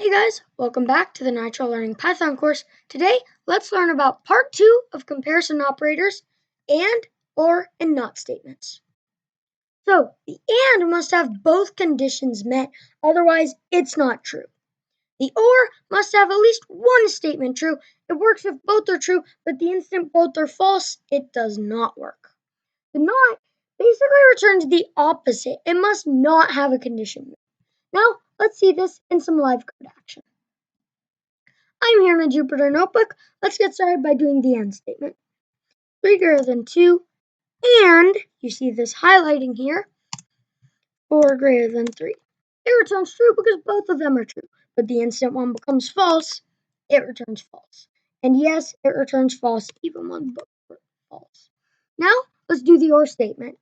Hey guys, welcome back to the Nitro Learning Python course. Today, let's learn about part 2 of comparison operators and, or, and not statements. So, the and must have both conditions met, otherwise it's not true. The or must have at least one statement true. It works if both are true, but the instant both are false, it does not work. The not basically returns the opposite. It must not have a condition. Now, let's see this in some live code action. I'm here in a Jupyter notebook. Let's get started by doing the and statement. 3 greater than 2, and you see this highlighting here, 4 greater than 3. It returns true because both of them are true, but the instant one becomes false, it returns false. And yes, it returns false even when both are false. Now, let's do the or statement.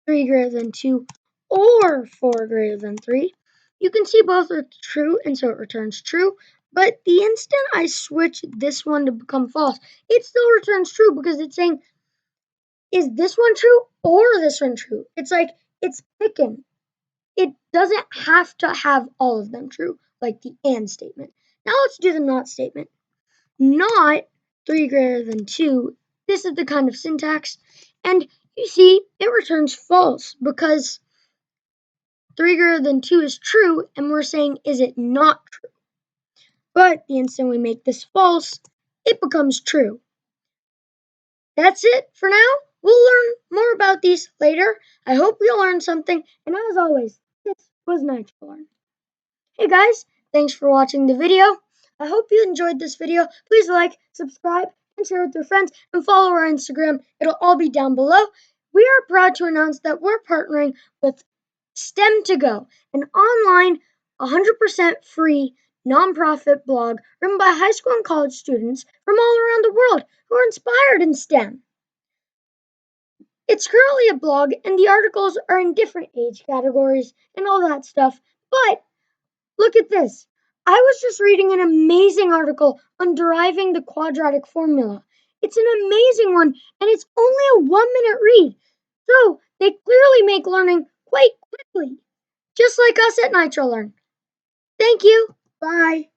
3 greater than 2 or 4 greater than 3. You can see both are true, and so it returns true. But the instant I switch this one to become false, it still returns true because it's saying, is this one true or this one true? It's like it's picking. It doesn't have to have all of them true, like the and statement. Now let's do the not statement. Not 3 greater than 2. This is the kind of syntax. And you see, it returns false because 3 greater than 2 is true, and we're saying, is it not true? But the instant we make this false, it becomes true. That's it for now. We'll learn more about these later. I hope you learned something, and as always, this was Nitro Learn. Hey guys, thanks for watching the video. I hope you enjoyed this video. Please like, subscribe, and share with your friends, and follow our Instagram. It'll all be down below. We are proud to announce that we're partnering with STEM2Go, an online, 100% free nonprofit blog run by high school and college students from all around the world who are inspired in STEM. It's currently a blog, and the articles are in different age categories and all that stuff, but look at this. I was just reading an amazing article on deriving the quadratic formula. It's an amazing one, and it's only a 1-minute read. So they clearly make learning quite quickly, just like us at Nitro Learn. Thank you. Bye.